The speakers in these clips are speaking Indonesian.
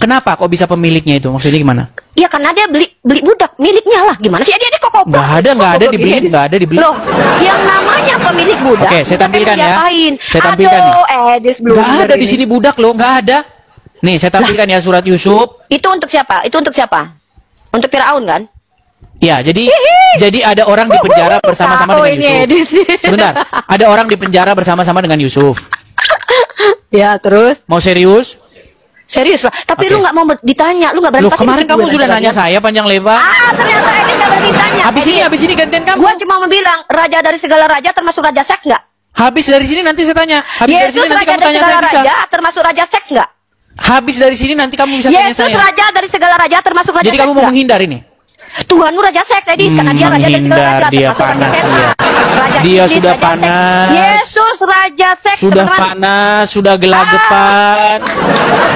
Kenapa kok bisa pemiliknya itu? Maksudnya gimana? Ya karena dia beli budak miliknya lah. Gimana sih? Dia kok koplak. Nggak ada dibeli, nggak ada dibeli. Loh, yang namanya pemilik budak. Oke, saya tampilkan ya. Saya tampilkan. Aduh, Edis belum. Nggak ada di sini budak loh, nggak ada. Nih, saya tampilkan ya surat Yusuf. Itu untuk siapa? Itu untuk siapa? Untuk Firaun kan? Ya, jadi ada orang di penjara bersama-sama dengan Yusuf. Sebentar, ada orang di penjara bersama-sama dengan Yusuf. Ya, terus? Mau serius? Serius lah. Tapi lu nggak mau ditanya, lu nggak berani. Loh, kemarin kamu sudah nanya saya panjang lebar. Ternyata Edis nggak berani ditanya. Habis ini gantian kamu. Gua cuma mau bilang, raja dari segala raja termasuk raja seks nggak? Habis dari sini nanti saya tanya. Yesus raja dari segala raja termasuk raja seks nggak? Habis dari sini nanti kamu bisa tanya saya. Yesus raja dari segala raja termasuk raja seks. Jadi kamu mau menghindar ini? Tuhanmu raja seks, Edis, karena dia raja dari segala raja. Dia panas dia. Dia sudah panas. Yesus raja seks. Sudah panas, sudah gelagapan.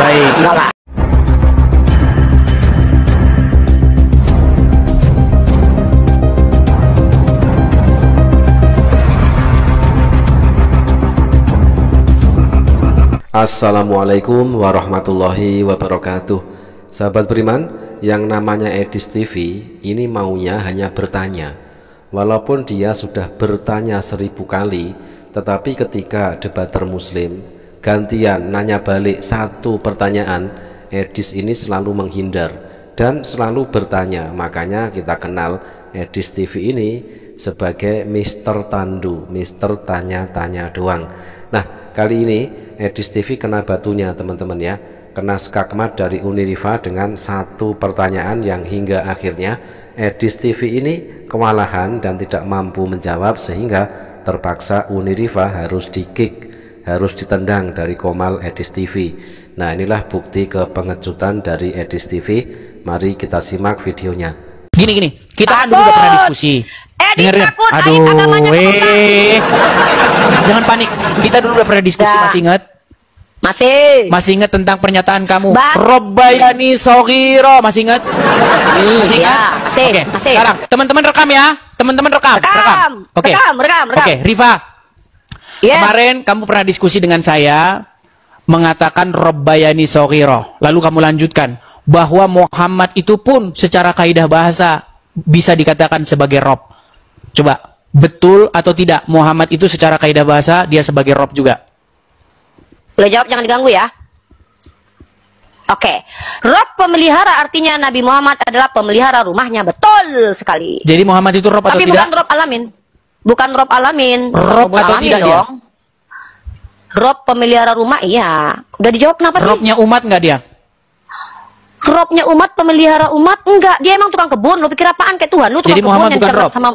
Baik. Assalamualaikum warahmatullahi wabarakatuh. Sahabat beriman, yang namanya Edis TV ini maunya hanya bertanya. Walaupun dia sudah bertanya 1000 kali, tetapi ketika debater muslim gantian nanya balik satu pertanyaan, Edis ini selalu menghindar dan selalu bertanya. Makanya kita kenal Edis TV ini sebagai Mister Tandu, Mister tanya-tanya doang. Nah, kali ini Edis TV kena batunya teman-teman ya, kena skakmat dari Uniriva dengan satu pertanyaan yang hingga akhirnya Edis TV ini kewalahan dan tidak mampu menjawab, sehingga terpaksa Uniriva harus di-kick, harus ditendang dari Komal Edis TV. Nah, inilah bukti kepengejutan dari Edis TV. Mari kita simak videonya. Gini, kita kan dulu udah pernah diskusi. Dengerin. Aduh, jangan panik. Kita dulu udah pernah diskusi, masih ingat? Masih ingat tentang pernyataan kamu? Robbayani Soghiro, masih ingat? Masih ingat? Oke, sekarang teman-teman rekam ya. Teman-teman rekam. Oke, Riva. Kemarin kamu pernah diskusi dengan saya mengatakan Robbayani Soghiro. Lalu kamu lanjutkan bahwa Muhammad itu pun secara kaidah bahasa bisa dikatakan sebagai Rob. Coba, betul atau tidak Muhammad itu secara kaidah bahasa dia sebagai Rob juga? Boleh jawab, jangan diganggu ya. Oke, Rob pemelihara, artinya Nabi Muhammad adalah pemelihara rumahnya. Betul sekali. Jadi Muhammad itu Rob atau tidak? Tapi bukan Rob alamin. Bukan Rob alamin. Rob atau tidak dia? Rob pemelihara rumah, iya. Udah dijawab kenapa sih? Robnya umat nggak dia? Robnya umat, pemelihara umat, enggak. Dia emang tukang kebun. Lo pikir apaan kayak Tuhan? Lu tukang jadi kebun Muhammad yang bukan Rob? Sama...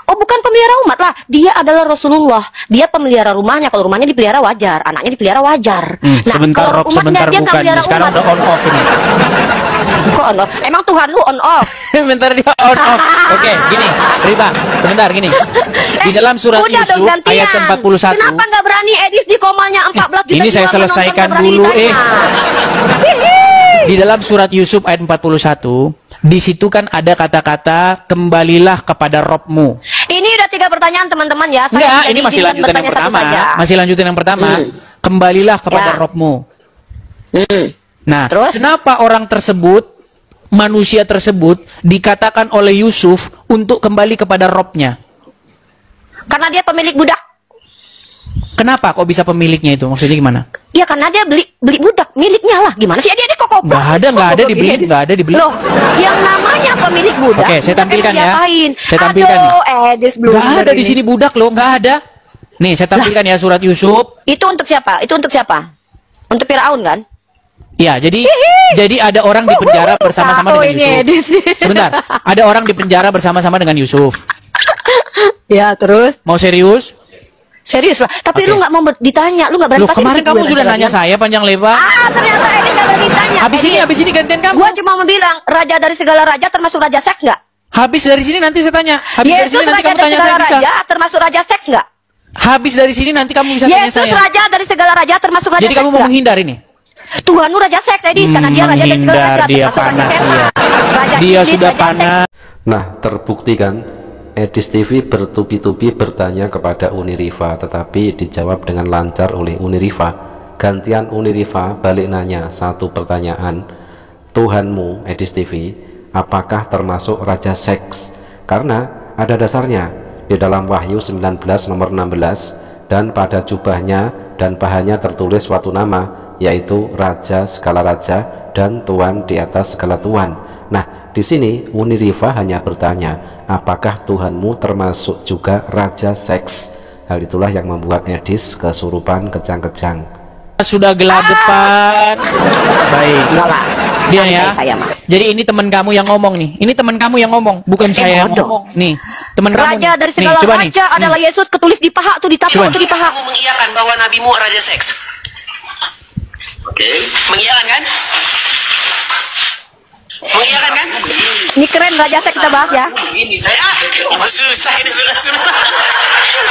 Oh, bukan pemelihara umat lah. Dia adalah Rasulullah. Dia pemelihara rumahnya. Kalau rumahnya dipelihara wajar, anaknya dipelihara wajar. Nah, sebentar Rob, sebentar dia bukan. Sekarang udah on off ini. Kok on off? Emang Tuhan lu on off? Bentar dia on off. Oke, gini, Riba, sebentar gini. Di dalam surat Yusuf ayat ke-41. Kenapa nggak berani Edis di komalnya 14 juta? Ini saya selesaikan dulu. Di dalam surat Yusuf ayat 41, di situ kan ada kata-kata kembalilah kepada Robmu. Ini udah 3 pertanyaan teman-teman ya. Enggak, ini masih lanjutan yang pertama. Masih lanjutan yang pertama. Kembalilah kepada Robmu. Nah, terus kenapa orang tersebut, manusia tersebut dikatakan oleh Yusuf untuk kembali kepada Robnya? Karena dia pemilik budak. Kenapa kok bisa pemiliknya itu? Maksudnya gimana? Ya karena dia beli budak miliknya lah. Gimana sih? Dia kok koplak. Nggak ada dibeli. Loh, yang namanya pemilik budak. Oke, saya tampilkan ya. Saya tampilkan. Edis belum. Nggak ada di sini budak loh, nggak ada. Nih, saya tampilkan ya surat Yusuf. Itu untuk siapa? Itu untuk siapa? Untuk Firaun kan? Ya, jadi ada orang di penjara bersama-sama dengan Yusuf. Sebentar, ada orang di penjara bersama-sama dengan Yusuf. Ya, terus? Mau serius? Serius lah. Tapi lu nggak mau ditanya, lu nggak berani. Loh, kemarin kamu sudah nanya saya panjang lebar. Ternyata Edis nggak berani ditanya. Habis ini gantian kamu. Gua cuma mau bilang, raja dari segala raja termasuk raja seks nggak? Habis dari sini nanti saya tanya. Yesus raja dari segala raja termasuk raja seks nggak? Habis dari sini nanti kamu bisa tanya saya. Yesus raja dari segala raja termasuk raja seks. Jadi kamu mau menghindar ini? Tuhanmu raja seks, Edis, karena dia raja dari segala raja. Dia panas dia. Dia sudah panas. Nah, terbukti kan Edis TV bertubi-tubi bertanya kepada Uniriva, tetapi dijawab dengan lancar oleh Uniriva. Gantian Uniriva balik nanya satu pertanyaan, Tuhanmu Edis TV apakah termasuk raja seks? Karena ada dasarnya di dalam Wahyu 19 nomor 16, dan pada jubahnya dan pahanya tertulis suatu nama, yaitu Raja segala raja dan Tuhan di atas segala tuan. Nah, di sini Uniriva hanya bertanya, apakah Tuhanmu termasuk juga raja seks? Hal itulah yang membuat Edis kesurupan kejang-kejang. Sudah gelap depan. Baik. Enggak lah. Dia ya. Saya mah. Jadi ini teman kamu yang ngomong nih. Ini teman kamu yang ngomong, bukan saya yang bodoh. ngomong. Nih, teman kamu. Raja nih. dari segala nih, coba raja nih. adalah Yesus, ketulis di paha tuh, ditapak Coba. tuh di paha. Kamu mengiyakan bahwa nabimu raja seks. Oke. Mengiyakan kan? Mengiyakan kan? Ini keren raja seks kita bahas ya. Begini saya susah ini sudah.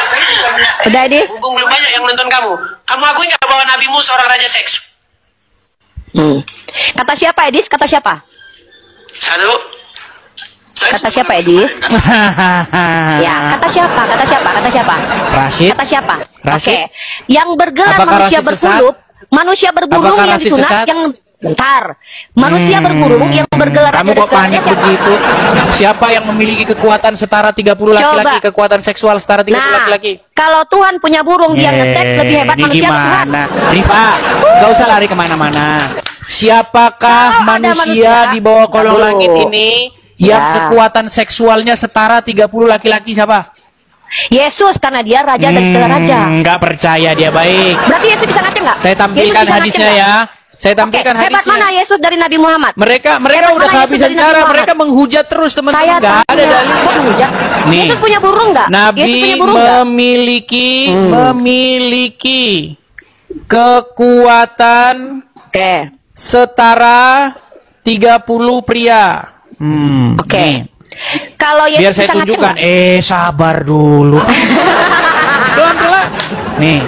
Saya bukannya Udah Edis. mumpung belum banyak yang nonton kamu. Kamu akui nggak bahwa nabimu seorang raja seks? Kata siapa Edis? Kata siapa? Satu. Kata siapa Edis? Ya, kata siapa? Kata siapa? Kata siapa? Rashid. Kata siapa? Rashid. Oke. Yang bergelar Apakah manusia Rashid sesat? berkuluk, manusia berburung Apakah yang Rashid disunat, sesat? yang bentar. Manusia berburung yang bergelar Kamu raja kok dari segala panik raja siapa? begitu? Siapa yang memiliki kekuatan setara 30 laki-laki, Coba. kekuatan seksual setara 30 Nah, laki-laki? kalau Tuhan punya burung, dia nge-seks lebih hebat ini manusia atau Tuhan? gimana? Rifa, gak usah lari kemana-mana. Siapakah Kalau ada manusia di bawah kolong Dulu. langit ini yang Ya. kekuatan seksualnya setara 30 laki-laki? Siapa? Yesus, karena dia raja dari segala raja. Nggak percaya dia. Baik. Berarti Yesus bisa ngaceng nggak? Saya tampilkan Yesus bisa hadisnya ngaceng ya. Saya nggak? tampilkan Oke, hebat hadisnya. mana Yesus dari Nabi Muhammad? Mereka Hebat udah mana Yesus kehabisan dari Nabi cara. Muhammad? Mereka menghujat terus Saya teman-teman. Nggak ada tanya, dalil. kok menghujat? Nih. Yesus punya burung nggak? Yesus Nabi punya burung nggak? memiliki kekuatan Oke. setara 30 pria. Oke. Nih. Kalau Yesus Biar saya bisa ngaceng tunjukkan. nggak? Sabar dulu. Pelan-pelan. Nih.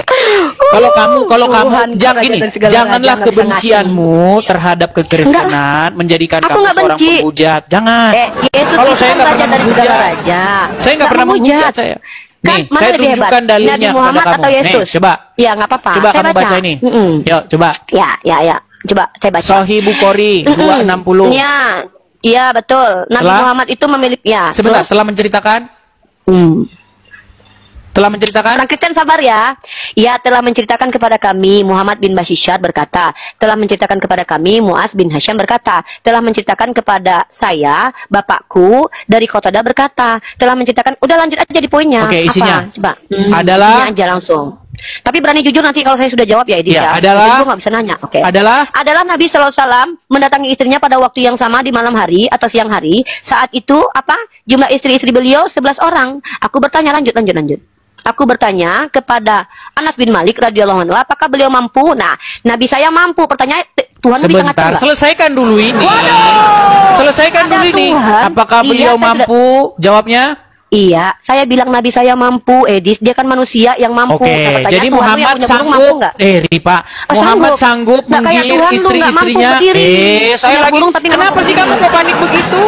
Kalau kamu Tuhan, jangan raja gini, dan segala janganlah raja, nggak bisa kebencianmu terhadap kekristenan menjadikan Aku kamu nggak seorang benci. penghujat. Jangan. Yesus Kalau itu saya kan nggak raja pernah dari segala menghujat. raja. Saya nggak pernah menghujat saya. Kan, Nih, mana saya lebih hebat? tunjukkan dalilnya Nabi kepada Muhammad kamu. atau Yesus? Nih, coba. Ya, nggak apa-apa. Coba Saya kamu baca ini. Yuk, coba. Ya. Coba saya baca. Sahih Bukhari 260. Ya, iya betul. Nabi Telah? Muhammad itu memiliki ya. Sebentar, terus? telah menceritakan? Telah menceritakan? Orang Kristen sabar ya. Ia telah menceritakan kepada kami, Muhammad bin Bashishar berkata, telah menceritakan kepada kami, Muaz bin Hasham berkata, telah menceritakan kepada saya, bapakku dari Qatada berkata, telah menceritakan, udah lanjut aja di poinnya. Oke, isinya. Apa? Coba. Adalah- Isinya aja langsung. Tapi berani jujur nanti kalau saya sudah jawab ya, Edis Ya, ya. adalah- Jadi gua nggak bisa nanya. Oke. Adalah Nabi SAW mendatangi istrinya pada waktu yang sama di malam hari atau siang hari. Saat itu apa? Jumlah istri-istri beliau 11 orang. Aku bertanya lanjut. Aku bertanya kepada Anas bin Malik radhiyallahu anhu, apakah beliau mampu? Nah, Nabi saya mampu. Pertanyaan Tuhan bisa ngaceng sebentar, nggak? selesaikan dulu ini. Selesaikan Ada dulu ini. Tuhan. Apakah Iya, beliau saya mampu? Jawabnya? Iya, saya bilang Nabi saya mampu, Edis. Dia kan manusia yang mampu. Oke, Nah, pertanyaan jadi Tuhan lu yang Muhammad punya burung mampu sanggup. nggak? Ripa, Oh, Muhammad sanggup. sanggup Nggak kayak menggilir Tuhan lu, nggak mampu istri-istrinya. berdiri. Saya Punya lagi. burung tapi nggak Kenapa mampu sih kamu kok panik begitu?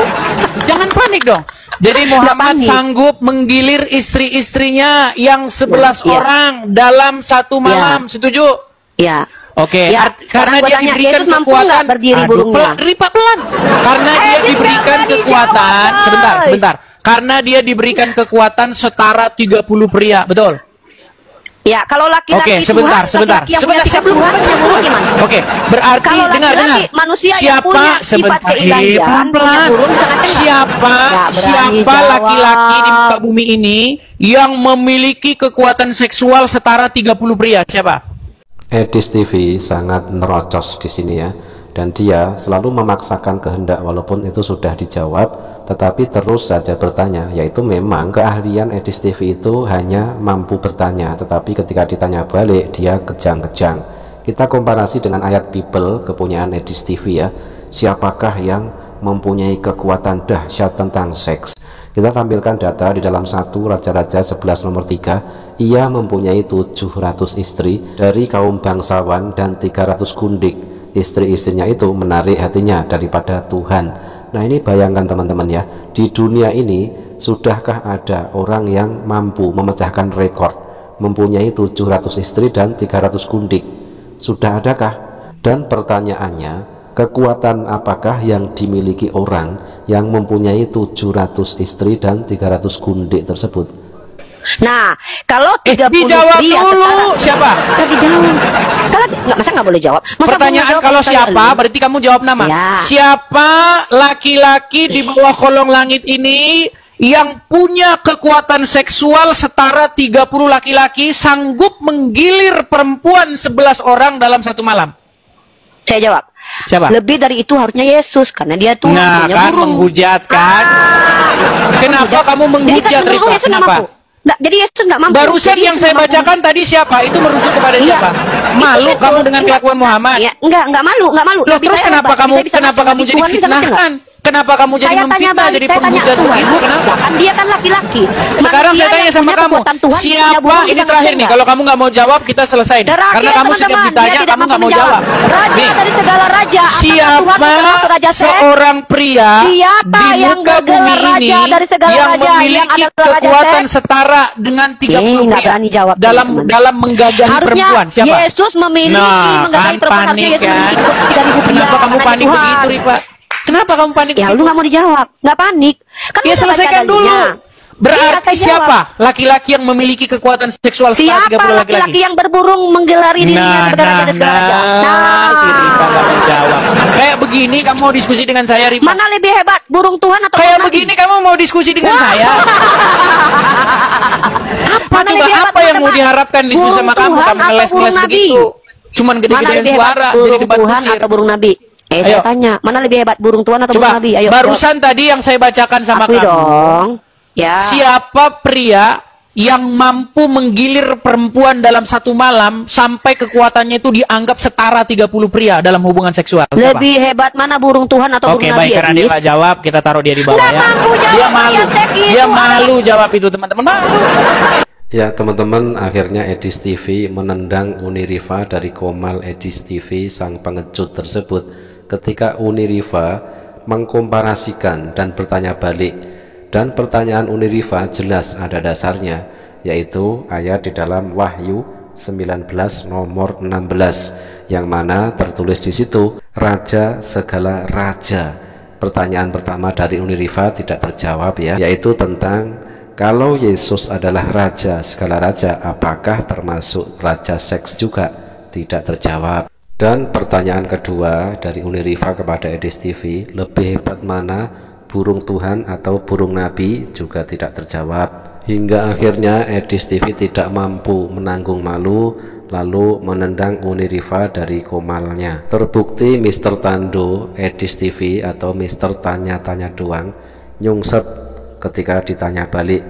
Jangan panik dong. Jadi Muhammad panik. sanggup menggilir istri-istrinya yang 11 Iya. orang dalam satu malam. Setuju? Ya. Oke, Ya, karena sekarang gua dia tanya, diberikan Yesus mampu kekuatan. nggak berdiri burungnya? Ripa pelan. Karena dia Edis, diberikan jangan kekuatan. dijawab, guys. Sebentar. Karena dia diberikan kekuatan setara 30 pria, betul? Ya, kalau laki-laki Oke, sebentar, Tuhan, sebentar. laki-laki yang Sebentar, punya saya sifat belum Tuhan, punya burung gimana? Oke, berarti Kalau dengar. laki-laki manusia yang Siapa punya sifat sebentar? keilahian, Pelan-pelan. punya burung, bisa ngaceng nggak? Siapa Nggak berani siapa jawab. laki-laki di muka bumi ini yang memiliki kekuatan seksual setara 30 pria? Siapa? Edis TV sangat nerocos di sini ya, dan dia selalu memaksakan kehendak walaupun itu sudah dijawab, tetapi terus saja bertanya. Yaitu memang keahlian Edis TV itu hanya mampu bertanya, tetapi ketika ditanya balik dia kejang-kejang. Kita komparasi dengan ayat Bible kepunyaan Edis TV ya. Siapakah yang mempunyai kekuatan dahsyat tentang seks? Kita tampilkan data di dalam 1 Raja-Raja 11 nomor 3. Ia mempunyai 700 istri dari kaum bangsawan dan 300 gundik. Istri-istrinya itu menarik hatinya daripada Tuhan. Nah, ini bayangkan teman-teman ya, di dunia ini sudahkah ada orang yang mampu memecahkan rekor mempunyai 700 istri dan 300 gundik? sudah adakah? Dan pertanyaannya, kekuatan apakah yang dimiliki orang yang mempunyai 700 istri dan 300 gundik tersebut? Nah, kalau 30 dijawab pria dulu. setara, Siapa? Nggak dijawab. Kalau masa nggak boleh jawab? Masa Pertanyaan boleh jawab kalau saya siapa, lu? berarti kamu jawab nama. Ya. Siapa laki-laki di bawah kolong langit ini yang punya kekuatan seksual setara 30 laki-laki sanggup menggilir perempuan 11 orang dalam satu malam? Saya jawab. Siapa? Lebih dari itu harusnya Yesus karena dia tuh Nah, punya kan burung. menghujat kan? Kenapa kamu menghujat, Jadi Rifa? Yesus nggak Kenapa? mampu. Nggak, jadi Yesus nggak mampu. Barusan Jadi yang Yesus saya nggak mampu. bacakan tadi siapa? Itu merujuk kepada Iya. siapa? Malu Itu kamu betul. dengan kelakuan Muhammad? Ya, enggak malu, enggak malu. Loh, Nabi terus saya kenapa hebat. kamu Nabi saya kenapa baca kamu Nabi jadi Tuhan, bisa ngerti nggak? fitnahan? Kenapa kamu jadi Saya tanya memfitnah, balik, jadi saya tanya penghujat Tuhan. begitu? Kenapa? Lah, kan dia kan laki-laki. Sekarang Manusia saya tanya yang sama punya kamu, kekuatan Tuhan, punya siapa burung, ini bisa terakhir ngerti nih? nggak? Kalau kamu nggak mau jawab, kita selesai. Terakhir, Karena kamu setiap teman-teman, ditanya, dia tidak kamu nggak mampu mau jawab. Raja Nih, dari segala raja. Apakah siapa Tuhan termasuk raja seks? seorang pria Siapa di yang muka bumi bergelar raja ini dari segala yang raja, yang memiliki adalah raja kekuatan seks? setara dengan 30 nggak pria berani jawab, dalam teman-teman. dalam menggagahi Harusnya perempuan? Siapa? Yesus memiliki Nah, menggagahi kan perempuan. Harusnya panik Yesus kan? memiliki 3.000 pria. Kenapa kamu karena panik Tuhan. begitu, Rifa? Kenapa kamu panik Ya begitu? lu nggak mau dijawab, nggak panik. Kan Ya udah selesaikan baca dulu. dalilnya. Berarti Iya, saya jawab. siapa laki-laki yang memiliki kekuatan seksual setara Siapa 30 laki-laki laki-laki? yang berburung menggelari dirinya sebagai raja dan segala raja? si Rifa nggak mau jawab. Kayak begini kamu mau diskusi dengan saya, Rifa? Mana lebih hebat, burung Tuhan atau Kayak burung Nabi? begini kamu mau diskusi dengan saya? Apa Mana coba? lebih hebat, Apa yang mau teman-teman? diharapkan diskusi Burung sama kamu? Tuhan Kamu atau ngeles-ngeles burung Nabi? begitu. Cuman Mana gede-gedean lebih hebat, suara, jadi burung debat Tuhan kusir. atau burung Nabi? Ayo. Saya tanya, mana lebih hebat, burung Tuhan atau burung Coba, Nabi? Ayo. barusan tadi yang saya bacakan sama Akui kamu. dong. Ya. Siapa pria yang mampu menggilir perempuan dalam satu malam sampai kekuatannya itu dianggap setara 30 pria dalam hubungan seksual? Siapa? Lebih hebat mana burung Tuhan atau Oke, burung baik, Nabi? karena dia Edis? nggak jawab, kita taruh dia di bawah Nggak ya. mampu jawab, Dia malu, yang seks itu dia malu jawab itu, teman-teman. Malu. Ya teman-teman, akhirnya Edis TV menendang Uniriva dari Komal Edis TV sang pengecut tersebut ketika Uniriva mengkomparasikan dan bertanya balik. Dan pertanyaan Uniriva jelas ada dasarnya, yaitu ayat di dalam Wahyu 19 nomor 16 yang mana tertulis di situ raja segala raja. Pertanyaan pertama dari Uniriva tidak terjawab ya, yaitu tentang kalau Yesus adalah raja segala raja, apakah termasuk raja seks juga? Tidak terjawab. Dan pertanyaan kedua dari Uniriva kepada Edis TV, lebih hebat mana, burung Tuhan atau burung Nabi? Juga tidak terjawab. Hingga akhirnya Edis TV tidak mampu menanggung malu, lalu menendang Uniriva dari komalnya. Terbukti Mr. Tando Edis TV atau Mr. Tanya-Tanya doang nyungsep ketika ditanya balik.